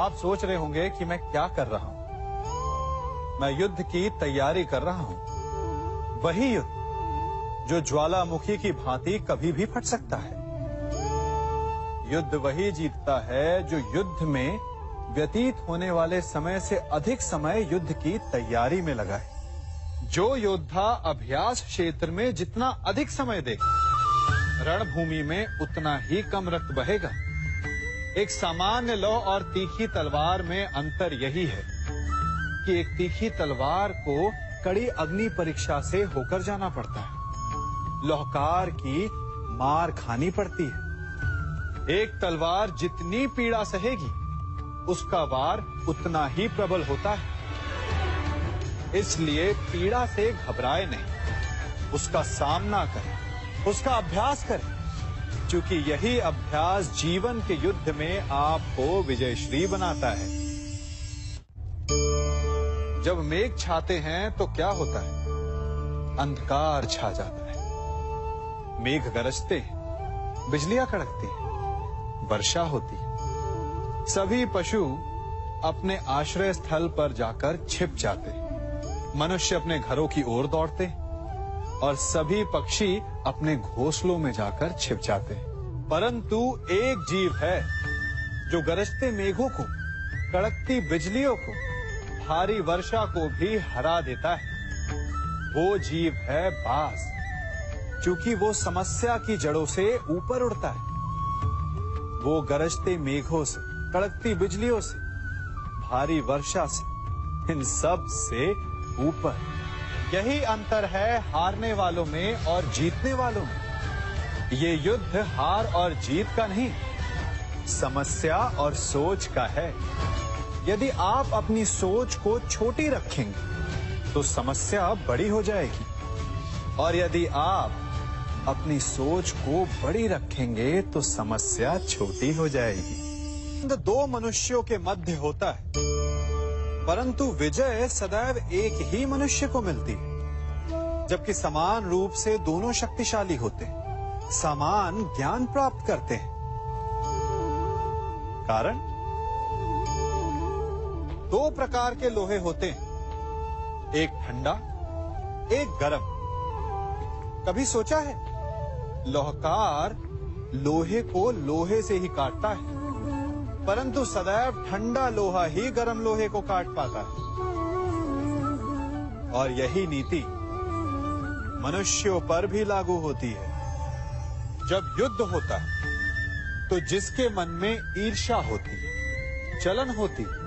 आप सोच रहे होंगे कि मैं क्या कर रहा हूं। मैं युद्ध की तैयारी कर रहा हूं। वही युद्ध जो ज्वालामुखी की भांति कभी भी फट सकता है। युद्ध वही जीतता है जो युद्ध में व्यतीत होने वाले समय से अधिक समय युद्ध की तैयारी में लगाए। जो योद्धा अभ्यास क्षेत्र में जितना अधिक समय दे, रणभूमि में उतना ही कम रक्त बहेगा। एक सामान्य लौह और तीखी तलवार में अंतर यही है कि एक तीखी तलवार को कड़ी अग्नि परीक्षा से होकर जाना पड़ता है। लौहकार की मार खानी पड़ती है। एक तलवार जितनी पीड़ा सहेगी, उसका वार उतना ही प्रबल होता है। इसलिए पीड़ा से घबराए नहीं, उसका सामना करें, उसका अभ्यास करें, क्योंकि यही अभ्यास जीवन के युद्ध में आपको विजयश्री बनाता है। जब मेघ छाते हैं तो क्या होता है? अंधकार छा जाता है। मेघ गरजते हैं, बिजलियां कड़कती हैं, वर्षा होती है। सभी पशु अपने आश्रय स्थल पर जाकर छिप जाते हैं। मनुष्य अपने घरों की ओर दौड़ते हैं और सभी पक्षी अपने घोंसलों में जाकर छिप जाते हैं। परंतु एक जीव है जो गरजते मेघों को, कड़कती बिजलियों को, भारी वर्षा को भी हरा देता है। वो जीव है बाज, क्योंकि वो समस्या की जड़ों से ऊपर उड़ता है। वो गरजते मेघों से, कड़कती बिजलियों से, भारी वर्षा से, इन सब से ऊपर। यही अंतर है हारने वालों में और जीतने वालों में। ये युद्ध हार और जीत का नहीं, समस्या और सोच का है। यदि आप अपनी सोच को छोटी रखेंगे तो समस्या बड़ी हो जाएगी, और यदि आप अपनी सोच को बड़ी रखेंगे तो समस्या छोटी हो जाएगी। दो मनुष्यों के मध्य होता है, परंतु विजय सदैव एक ही मनुष्य को मिलती है। जबकि समान रूप से दोनों शक्तिशाली होते हैं, समान ज्ञान प्राप्त करते हैं। कारण, दो प्रकार के लोहे होते हैं, एक ठंडा, एक गरम। कभी सोचा है? लोहकार लोहे को लोहे से ही काटता है, परंतु सदैव ठंडा लोहा ही गर्म लोहे को काट पाता है। और यही नीति मनुष्यों पर भी लागू होती है। जब युद्ध होता है तो जिसके मन में ईर्ष्या होती है, जलन होती है,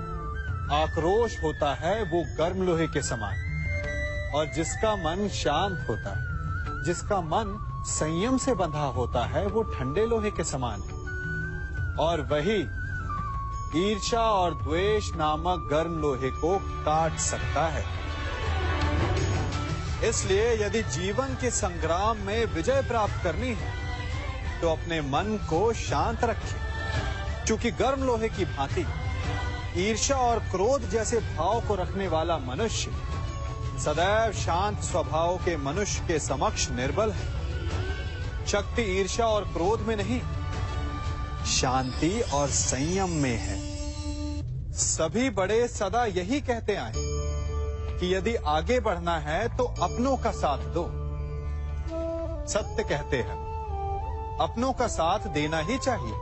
आक्रोश होता है, वो गर्म लोहे के समान। और जिसका मन शांत होता है, जिसका मन संयम से बंधा होता है, वो ठंडे लोहे के समान है। और वही ईर्ष्या और द्वेष नामक गर्म लोहे को काट सकता है। इसलिए यदि जीवन के संग्राम में विजय प्राप्त करनी है तो अपने मन को शांत रखें, क्योंकि गर्म लोहे की भांति ईर्ष्या और क्रोध जैसे भाव को रखने वाला मनुष्य सदैव शांत स्वभाव के मनुष्य के समक्ष निर्बल है। शक्ति ईर्ष्या और क्रोध में नहीं, शांति और संयम में है। सभी बड़े सदा यही कहते आए कि यदि आगे बढ़ना है तो अपनों का साथ दो। सत्य कहते हैं, अपनों का साथ देना ही चाहिए,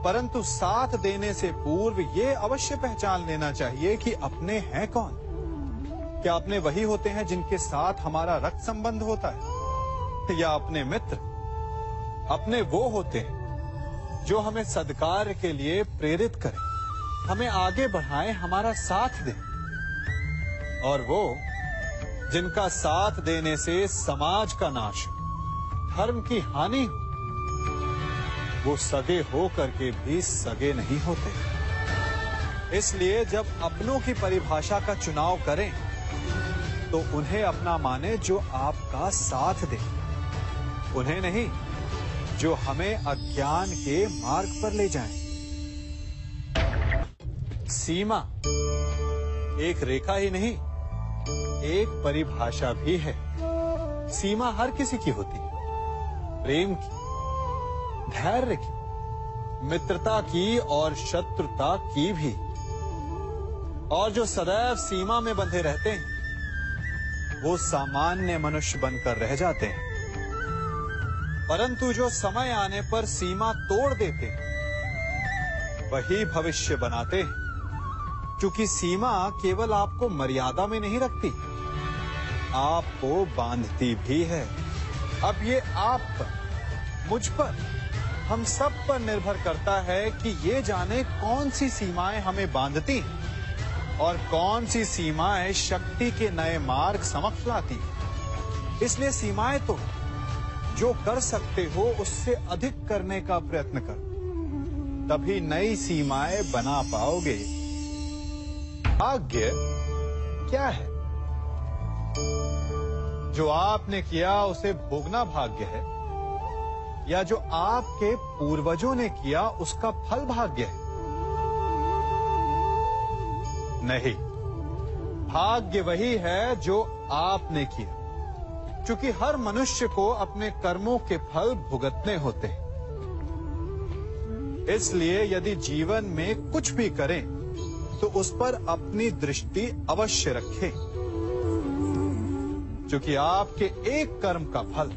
परंतु साथ देने से पूर्व ये अवश्य पहचान लेना चाहिए कि अपने हैं कौन। क्या अपने वही होते हैं जिनके साथ हमारा रक्त संबंध होता है, या अपने मित्र? अपने वो होते हैं जो हमें सद्कार्य के लिए प्रेरित करें, हमें आगे बढ़ाएं, हमारा साथ दें। और वो जिनका साथ देने से समाज का नाश हो, धर्म की हानि हो, वो सगे हो करके भी सगे नहीं होते। इसलिए जब अपनों की परिभाषा का चुनाव करें तो उन्हें अपना माने जो आपका साथ दे, उन्हें नहीं जो हमें अज्ञान के मार्ग पर ले जाएं। सीमा एक रेखा ही नहीं, एक परिभाषा भी है। सीमा हर किसी की होती है, प्रेम की, धैर्य की, मित्रता की और शत्रुता की भी। और जो सदैव सीमा में बंधे रहते हैं वो सामान्य मनुष्य बनकर रह जाते हैं, परंतु जो समय आने पर सीमा तोड़ देते हैं वही भविष्य बनाते हैं। क्योंकि सीमा केवल आपको मर्यादा में नहीं रखती, आपको बांधती भी है। अब ये आप पर, मुझ पर, हम सब पर निर्भर करता है कि ये जाने कौन सी सीमाएं हमें बांधती हैं और कौन सी सीमाएं शक्ति के नए मार्ग समक्ष लाती हैं। इसलिए सीमाएं तो जो कर सकते हो उससे अधिक करने का प्रयत्न कर, तभी नई सीमाएं बना पाओगे। भाग्य क्या है? जो आपने किया उसे भोगना भाग्य है, या जो आपके पूर्वजों ने किया उसका फल भाग्य है? नहीं, भाग्य वही है जो आपने किया, क्योंकि हर मनुष्य को अपने कर्मों के फल भुगतने होते हैं। इसलिए यदि जीवन में कुछ भी करें तो उस पर अपनी दृष्टि अवश्य रखें, क्योंकि आपके एक कर्म का फल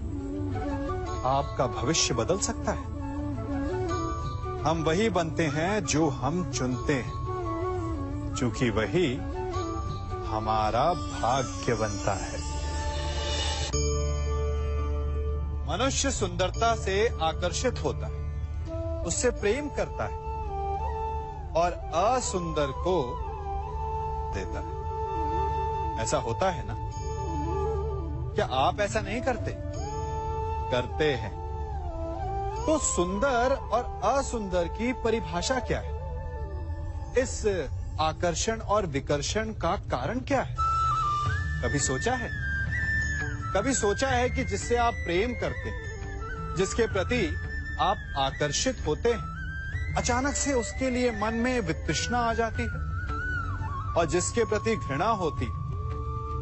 आपका भविष्य बदल सकता है। हम वही बनते हैं जो हम चुनते हैं, क्योंकि वही हमारा भाग्य बनता है। मनुष्य सुंदरता से आकर्षित होता है, उससे प्रेम करता है और असुंदर को देता है। ऐसा होता है ना? क्या आप ऐसा नहीं करते? करते हैं। तो सुंदर और असुंदर की परिभाषा क्या है? इस आकर्षण और विकर्षण का कारण क्या है? कभी सोचा है? कभी सोचा है कि जिससे आप प्रेम करते हैं, जिसके प्रति आप आकर्षित होते हैं, अचानक से उसके लिए मन में वितृष्णा आ जाती है, और जिसके प्रति घृणा होती है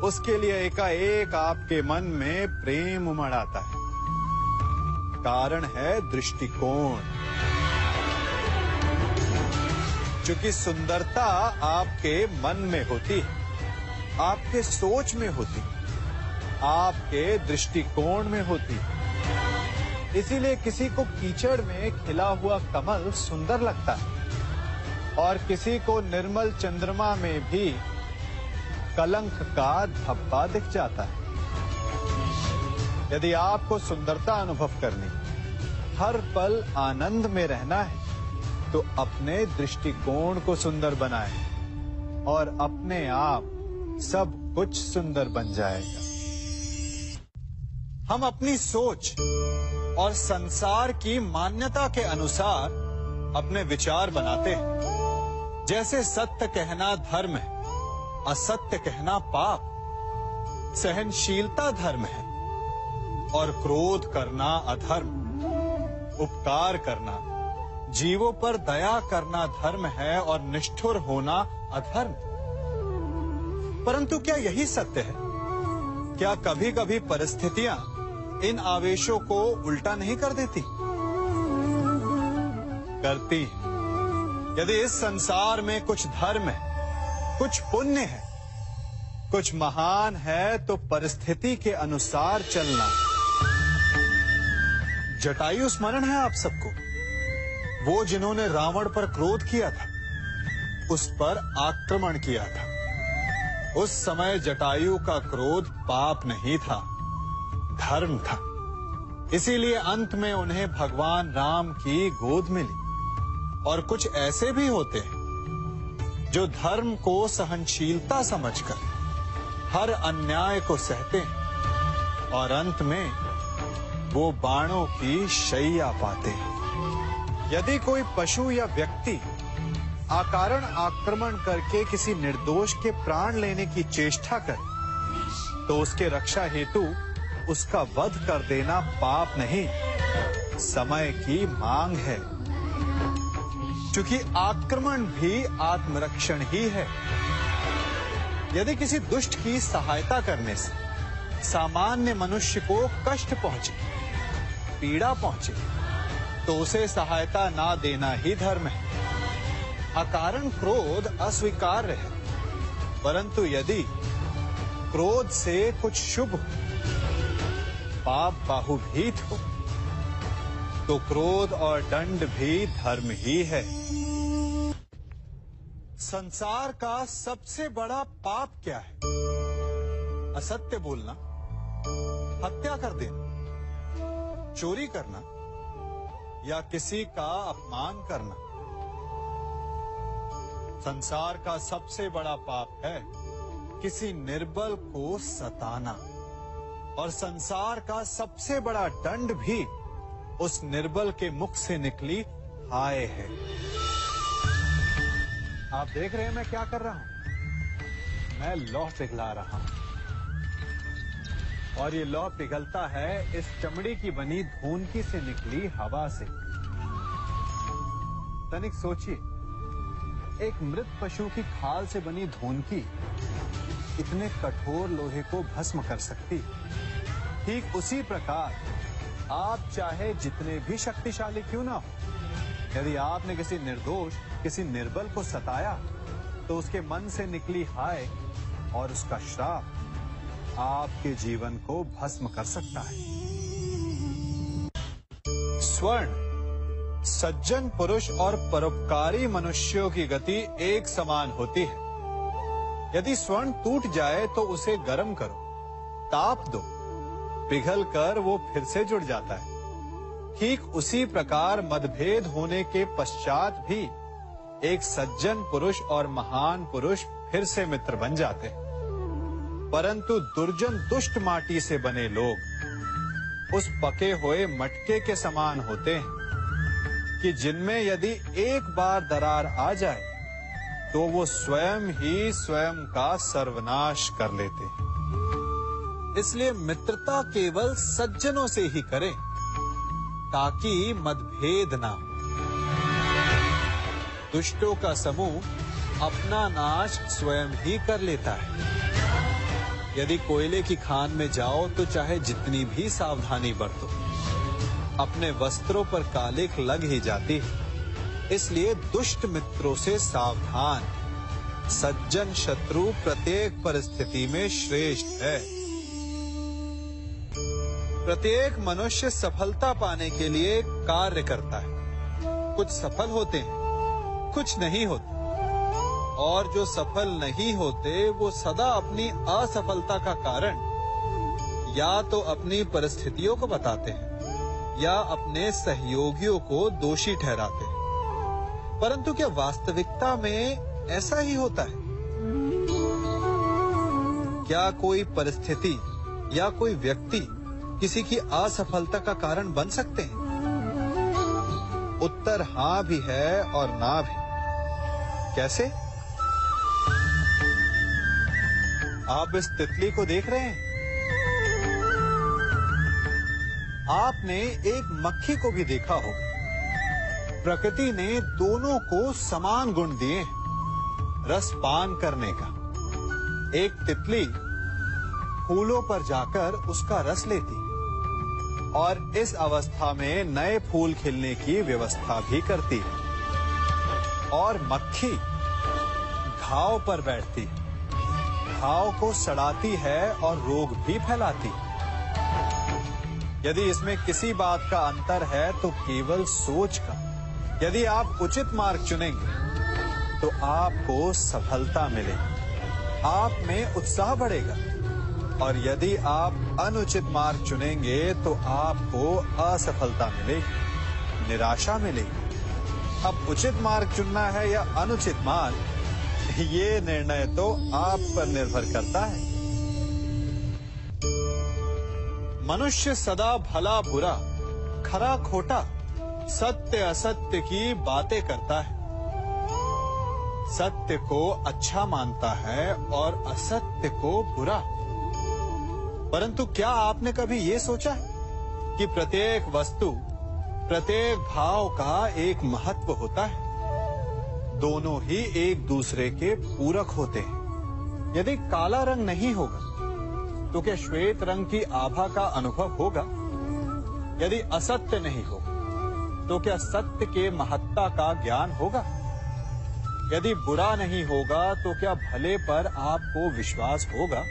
उसके लिए एकाएक आपके मन में प्रेम उमड़ आता है। कारण है दृष्टिकोण। क्योंकि सुंदरता आपके मन में होती है, आपके सोच में होती है, आपके दृष्टिकोण में होती है। इसीलिए किसी को कीचड़ में खिला हुआ कमल सुंदर लगता है और किसी को निर्मल चंद्रमा में भी कलंक का धब्बा दिख जाता है। यदि आपको सुंदरता अनुभव करनी, हर पल आनंद में रहना है, तो अपने दृष्टिकोण को सुंदर बनाएं और अपने आप सब कुछ सुंदर बन जाएगा। हम अपनी सोच और संसार की मान्यता के अनुसार अपने विचार बनाते हैं। जैसे सत्य कहना धर्म है, असत्य कहना पाप, सहनशीलता धर्म है और क्रोध करना अधर्म, उपकार करना, जीवों पर दया करना धर्म है और निष्ठुर होना अधर्म। परंतु क्या यही सत्य है? क्या कभी कभी परिस्थितियां इन आवेशों को उल्टा नहीं कर देती? करती है। यदि इस संसार में कुछ धर्म है, कुछ पुण्य है, कुछ महान है, तो परिस्थिति के अनुसार चलना। जटायु स्मरण है आप सबको, वो जिन्होंने रावण पर क्रोध किया था, उस पर आक्रमण किया था। उस समय जटायु का क्रोध पाप नहीं था, धर्म था। इसीलिए अंत में उन्हें भगवान राम की गोद मिली। और कुछ ऐसे भी होते हैं जो धर्म को सहनशीलता समझकर हर अन्याय को सहते हैं और अंत में वो बाणों की शैया पाते हैं। यदि कोई पशु या व्यक्ति अकारण आक्रमण करके किसी निर्दोष के प्राण लेने की चेष्टा करे, तो उसके रक्षा हेतु उसका वध कर देना पाप नहीं, समय की मांग है। क्योंकि आक्रमण भी आत्मरक्षण ही है। यदि किसी दुष्ट की सहायता करने से सामान्य मनुष्य को कष्ट पहुंचे, पीड़ा पहुंचे, तो उसे सहायता ना देना ही धर्म है। अकारण क्रोध अस्वीकार्य है, परंतु यदि क्रोध से कुछ शुभ हो, पाप बाहुभीत हो, तो क्रोध और दंड भी धर्म ही है। संसार का सबसे बड़ा पाप क्या है? असत्य बोलना, हत्या कर देना, चोरी करना या किसी का अपमान करना। संसार का सबसे बड़ा पाप है किसी निर्बल को सताना, और संसार का सबसे बड़ा दंड भी उस निर्बल के मुख से निकली हाय है। आप देख रहे हैं मैं क्या कर रहा हूं? मैं लौह पिघला रहा हूं, और ये लौह पिघलता है इस चमड़ी की बनी धूनकी से निकली हवा से। तनिक सोचिए, एक मृत पशु की खाल से बनी धूनकी इतने कठोर लोहे को भस्म कर सकती। ठीक उसी प्रकार आप चाहे जितने भी शक्तिशाली क्यों ना हो, यदि आपने किसी निर्दोष, किसी निर्बल को सताया, तो उसके मन से निकली हाय और उसका श्राप आपके जीवन को भस्म कर सकता है। स्वर्ण सज्जन पुरुष और परोपकारी मनुष्यों की गति एक समान होती है। यदि स्वर्ण टूट जाए तो उसे गर्म करो, ताप दो, पिघल कर वो फिर से जुड़ जाता है। ठीक उसी प्रकार मतभेद होने के पश्चात भी एक सज्जन पुरुष और महान पुरुष फिर से मित्र बन जाते हैं। परंतु दुर्जन दुष्ट माटी से बने लोग उस पके हुए मटके के समान होते हैं कि जिनमें यदि एक बार दरार आ जाए तो वो स्वयं ही स्वयं का सर्वनाश कर लेते हैं। इसलिए मित्रता केवल सज्जनों से ही करें ताकि मतभेद ना हो। दुष्टों का समूह अपना नाश स्वयं ही कर लेता है। यदि कोयले की खान में जाओ तो चाहे जितनी भी सावधानी बरतो, अपने वस्त्रों पर कालिख लग ही जाती है। इसलिए दुष्ट मित्रों से सावधान। सज्जन शत्रु प्रत्येक परिस्थिति में श्रेष्ठ है। प्रत्येक मनुष्य सफलता पाने के लिए कार्य करता है। कुछ सफल होते हैं, कुछ नहीं होते, और जो सफल नहीं होते वो सदा अपनी असफलता का कारण या तो अपनी परिस्थितियों को बताते हैं या अपने सहयोगियों को दोषी ठहराते हैं। परंतु क्या वास्तविकता में ऐसा ही होता है? क्या कोई परिस्थिति या कोई व्यक्ति किसी की असफलता का कारण बन सकते हैं? उत्तर हां भी है और ना भी। कैसे? आप इस तितली को देख रहे हैं? आपने एक मक्खी को भी देखा होगा। प्रकृति ने दोनों को समान गुण दिए हैं रस पान करने का। एक तितली फूलों पर जाकर उसका रस लेती और इस अवस्था में नए फूल खिलने की व्यवस्था भी करती है, और मक्खी घाव पर बैठती है, घाव को सड़ाती है और रोग भी फैलाती है। यदि इसमें किसी बात का अंतर है तो केवल सोच का। यदि आप उचित मार्ग चुनेंगे तो आपको सफलता मिलेगी, आप में उत्साह बढ़ेगा, और यदि आप अनुचित मार्ग चुनेंगे तो आपको असफलता मिलेगी, निराशा मिलेगी। अब उचित मार्ग चुनना है या अनुचित मार्ग, ये निर्णय तो आप पर निर्भर करता है। मनुष्य सदा भला बुरा, खरा खोटा, सत्य असत्य की बातें करता है। सत्य को अच्छा मानता है और असत्य को बुरा। परंतु क्या आपने कभी ये सोचा है कि प्रत्येक वस्तु, प्रत्येक भाव का एक महत्व होता है? दोनों ही एक दूसरे के पूरक होते हैं। यदि काला रंग नहीं होगा तो क्या श्वेत रंग की आभा का अनुभव होगा? यदि असत्य नहीं होगा तो क्या सत्य के महत्ता का ज्ञान होगा? यदि बुरा नहीं होगा तो क्या भले पर आपको विश्वास होगा?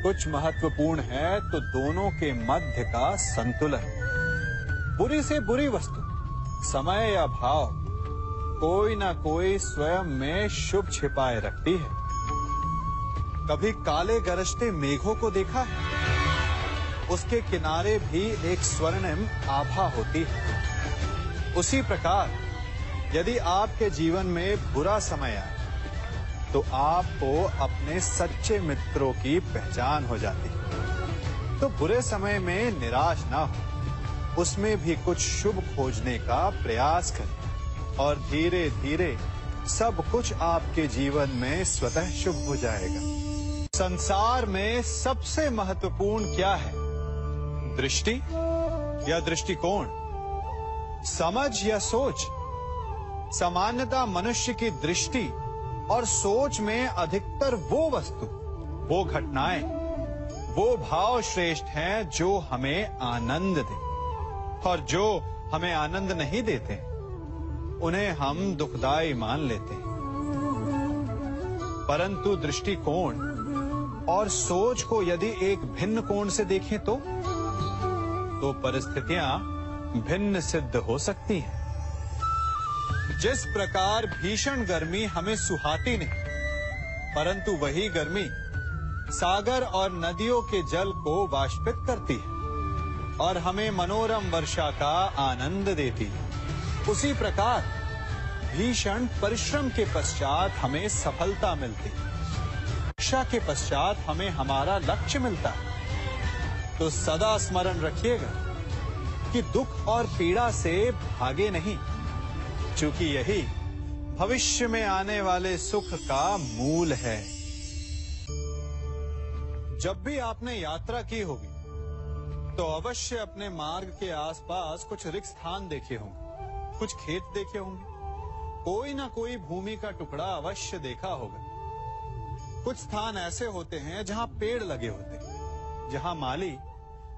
कुछ महत्वपूर्ण है तो दोनों के मध्य का संतुलन। बुरी से बुरी वस्तु, समय या भाव, कोई ना कोई स्वयं में शुभ छिपाए रखती है। कभी काले गरजते मेघों को देखा है? उसके किनारे भी एक स्वर्णिम आभा होती है। उसी प्रकार यदि आपके जीवन में बुरा समय आए तो आपको अपने सच्चे मित्रों की पहचान हो जाती है। तो बुरे समय में निराश ना हो, उसमें भी कुछ शुभ खोजने का प्रयास करें और धीरे धीरे सब कुछ आपके जीवन में स्वतः शुभ हो जाएगा। संसार में सबसे महत्वपूर्ण क्या है? दृष्टि या दृष्टिकोण, समझ या सोच? सामान्यतः मनुष्य की दृष्टि और सोच में अधिकतर वो वस्तु, वो घटनाएं, वो भाव श्रेष्ठ हैं जो हमें आनंद दें, और जो हमें आनंद नहीं देते उन्हें हम दुखदाई मान लेते हैं। परंतु दृष्टिकोण और सोच को यदि एक भिन्न कोण से देखें तो परिस्थितियां भिन्न सिद्ध हो सकती हैं। जिस प्रकार भीषण गर्मी हमें सुहाती नहीं, परंतु वही गर्मी सागर और नदियों के जल को वाष्पित करती है और हमें मनोरम वर्षा का आनंद देती है, उसी प्रकार भीषण परिश्रम के पश्चात हमें सफलता मिलती है। वर्षा के पश्चात हमें हमारा लक्ष्य मिलता है। तो सदा स्मरण रखिएगा कि दुख और पीड़ा से भागे नहीं, क्योंकि यही भविष्य में आने वाले सुख का मूल है। जब भी आपने यात्रा की होगी तो अवश्य अपने मार्ग के आसपास कुछ रिक्त स्थान देखे होंगे, कुछ खेत देखे होंगे, कोई ना कोई भूमि का टुकड़ा अवश्य देखा होगा। कुछ स्थान ऐसे होते हैं जहां पेड़ लगे होते हैं, जहां माली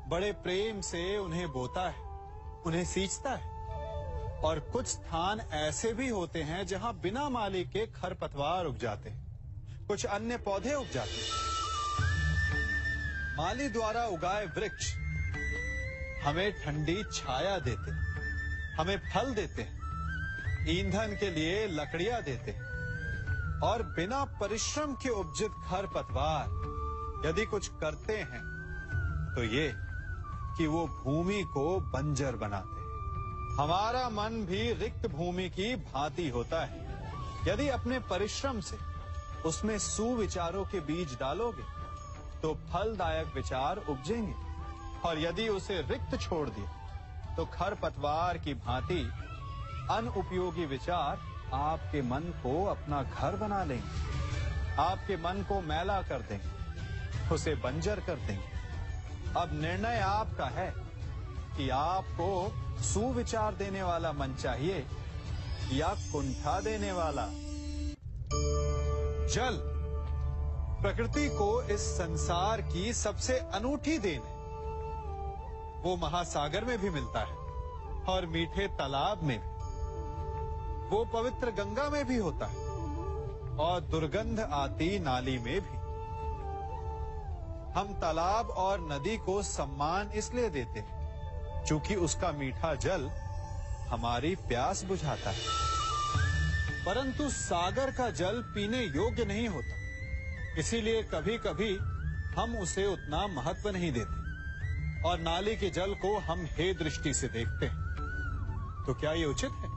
बड़े प्रेम से उन्हें बोता है, उन्हें सींचता है। और कुछ स्थान ऐसे भी होते हैं जहां बिना माली के खरपतवार उग जाते हैं, कुछ अन्य पौधे उग जाते हैं। माली द्वारा उगाए वृक्ष हमें ठंडी छाया देते हैं, हमें फल देते हैं, ईंधन के लिए लकड़ियां देते हैं। और बिना परिश्रम के उपजित खरपतवार यदि कुछ करते हैं तो ये कि वो भूमि को बंजर बनाते हैं। हमारा मन भी रिक्त भूमि की भांति होता है। यदि अपने परिश्रम से उसमें सुविचारों के बीज डालोगे तो फलदायक विचार उपजेंगे, और यदि उसे रिक्त छोड़ दिया तो खरपतवार की भांति अनुपयोगी विचार आपके मन को अपना घर बना लेंगे, आपके मन को मैला कर देंगे, उसे बंजर कर देंगे। अब निर्णय आपका है कि आपको सुविचार देने वाला मन चाहिए या कुंठा देने वाला। जल प्रकृति को इस संसार की सबसे अनूठी देन है। वो महासागर में भी मिलता है और मीठे तालाब में भी, वो पवित्र गंगा में भी होता है और दुर्गंध आती नाली में भी। हम तालाब और नदी को सम्मान इसलिए देते हैं क्योंकि उसका मीठा जल हमारी प्यास बुझाता है। परंतु सागर का जल पीने योग्य नहीं होता, इसीलिए कभी कभी हम उसे उतना महत्व नहीं देते और नाली के जल को हम हे दृष्टि से देखते हैं। तो क्या ये उचित है?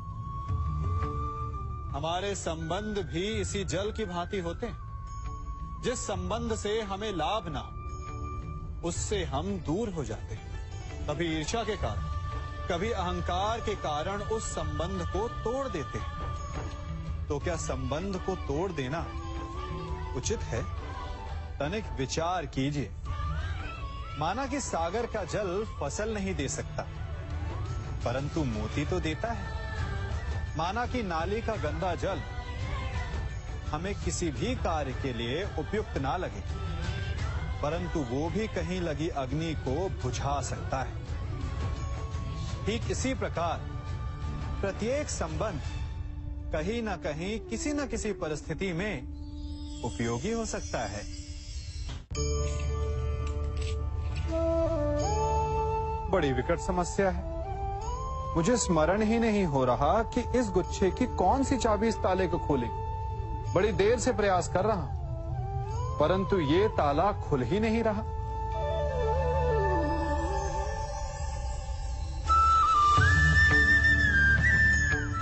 हमारे संबंध भी इसी जल की भांति होते हैं। जिस संबंध से हमें लाभ ना हो उससे हम दूर हो जाते हैं। कभी ईर्ष्या के कारण, कभी अहंकार के कारण उस संबंध को तोड़ देते हैं। तो क्या संबंध को तोड़ देना उचित है? तनिक विचार कीजिए। माना कि सागर का जल फसल नहीं दे सकता, परंतु मोती तो देता है। माना कि नाली का गंदा जल हमें किसी भी कार्य के लिए उपयुक्त ना लगे, परंतु वो भी कहीं लगी अग्नि को बुझा सकता है। ठीक इसी प्रकार प्रत्येक संबंध कहीं ना कहीं किसी न किसी परिस्थिति में उपयोगी हो सकता है। बड़ी विकट समस्या है। मुझे स्मरण ही नहीं हो रहा कि इस गुच्छे की कौन सी चाबी इस ताले को खोलेगी। बड़ी देर से प्रयास कर रहा हूं, परंतु ये ताला खुल ही नहीं रहा।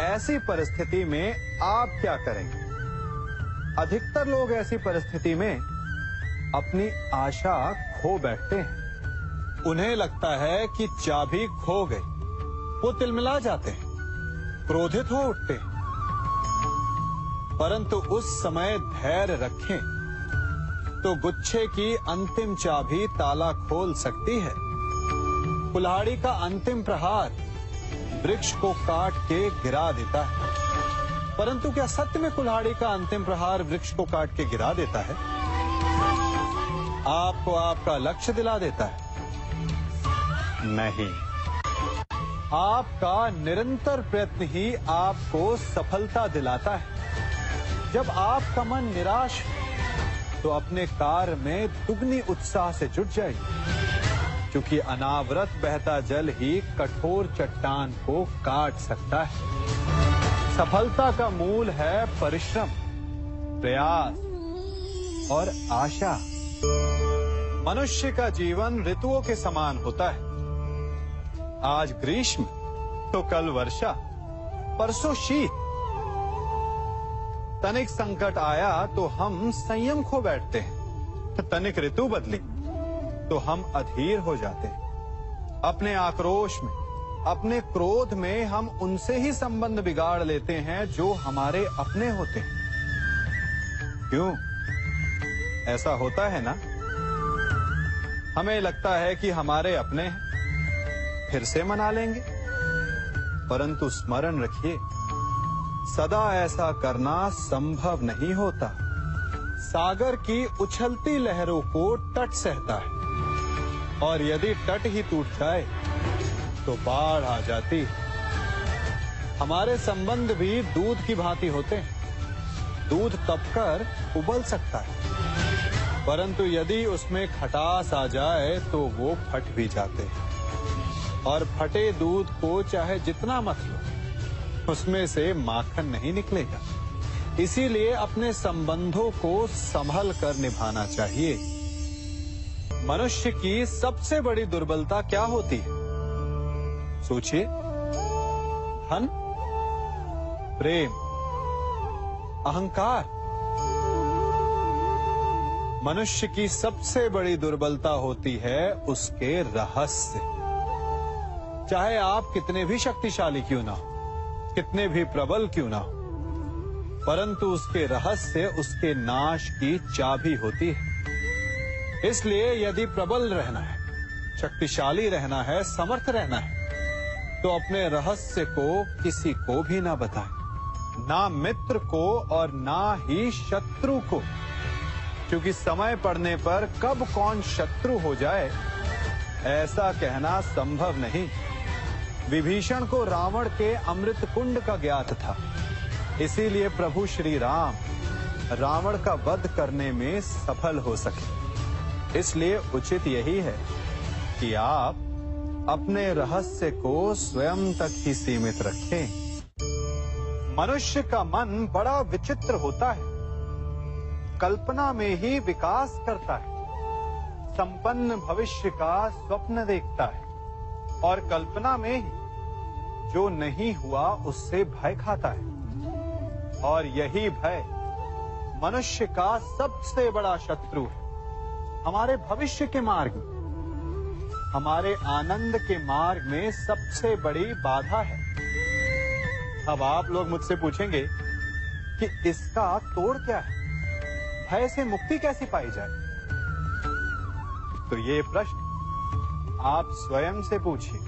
ऐसी परिस्थिति में आप क्या करेंगे? अधिकतर लोग ऐसी परिस्थिति में अपनी आशा खो बैठते हैं। उन्हें लगता है कि चाबी खो गई। वो तिलमिला जाते हैं, क्रोधित हो उठते हैं। परंतु उस समय धैर्य रखें तो गुच्छे की अंतिम चाबी ताला खोल सकती है। कुल्हाड़ी का अंतिम प्रहार वृक्ष को काट के गिरा देता है, परंतु क्या सत्य में कुल्हाड़ी का अंतिम प्रहार वृक्ष को काट के गिरा देता है? आपको आपका लक्ष्य दिला देता है? नहीं, आपका निरंतर प्रयत्न ही आपको सफलता दिलाता है। जब आपका मन निराश है तो अपने कार्य में दुगनी उत्साह से जुट जाइए, क्योंकि अनावरत बहता जल ही कठोर चट्टान को काट सकता है। सफलता का मूल है परिश्रम, प्रयास और आशा। मनुष्य का जीवन ऋतुओं के समान होता है। आज ग्रीष्म तो कल वर्षा, परसों शीत। तनिक संकट आया तो हम संयम खो बैठते हैं, तनिक ऋतु बदली तो हम अधीर हो जाते हैं। अपने आक्रोश में, अपने क्रोध में हम उनसे ही संबंध बिगाड़ लेते हैं जो हमारे अपने होते हैं। क्यों ऐसा होता है ना? हमें लगता है कि हमारे अपने हैं, फिर से मना लेंगे, परंतु स्मरण रखिए, सदा ऐसा करना संभव नहीं होता। सागर की उछलती लहरों को तट सहता है, और यदि तट ही टूट जाए तो बाढ़ आ जाती है। हमारे संबंध भी दूध की भांति होते हैं। दूध तपकर उबल सकता है, परंतु यदि उसमें खटास आ जाए तो वो फट भी जाते हैं। और फटे दूध को चाहे जितना मत लो, उसमें से माखन नहीं निकलेगा। इसीलिए अपने संबंधों को संभल कर निभाना चाहिए। मनुष्य की सबसे बड़ी दुर्बलता क्या होती है? सोचिए। धन, प्रेम, अहंकार। मनुष्य की सबसे बड़ी दुर्बलता होती है उसके रहस्य। चाहे आप कितने भी शक्तिशाली क्यों ना हो, कितने भी प्रबल क्यों ना हो, परंतु उसके रहस्य उसके नाश की चाबी होती है। इसलिए यदि प्रबल रहना है, शक्तिशाली रहना है, समर्थ रहना है, तो अपने रहस्य को किसी को भी ना बताएं, ना मित्र को और ना ही शत्रु को, क्योंकि समय पड़ने पर कब कौन शत्रु हो जाए ऐसा कहना संभव नहीं। विभीषण को रावण के अमृत कुंड का ज्ञात था, इसीलिए प्रभु श्री राम रावण का वध करने में सफल हो सके। इसलिए उचित यही है कि आप अपने रहस्य को स्वयं तक ही सीमित रखें। मनुष्य का मन बड़ा विचित्र होता है, कल्पना में ही विकास करता है, संपन्न भविष्य का स्वप्न देखता है और कल्पना में ही जो नहीं हुआ उससे भय खाता है। और यही भय मनुष्य का सबसे बड़ा शत्रु है। हमारे भविष्य के मार्ग में, हमारे आनंद के मार्ग में सबसे बड़ी बाधा है। अब आप लोग मुझसे पूछेंगे कि इसका तोड़ क्या है, भय से मुक्ति कैसे पाई जाए? तो ये प्रश्न आप स्वयं से पूछिए।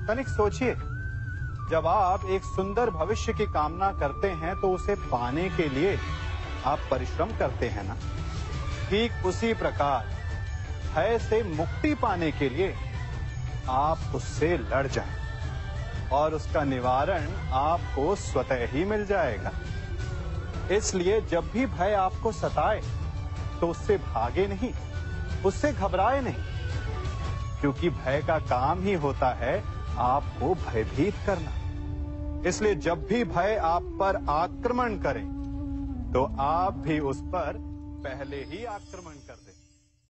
तनिक सोचिए, जब आप एक सुंदर भविष्य की कामना करते हैं तो उसे पाने के लिए आप परिश्रम करते हैं ना? ठीक उसी प्रकार भय से मुक्ति पाने के लिए आप उससे लड़ जाएं। और उसका निवारण आपको स्वतः ही मिल जाएगा। इसलिए जब भी भय आपको सताए तो उससे भागे नहीं, उससे घबराए नहीं, क्योंकि भय का काम ही होता है आपको भयभीत करना। इसलिए जब भी भय आप पर आक्रमण करे तो आप भी उस पर पहले ही आक्रमण करें।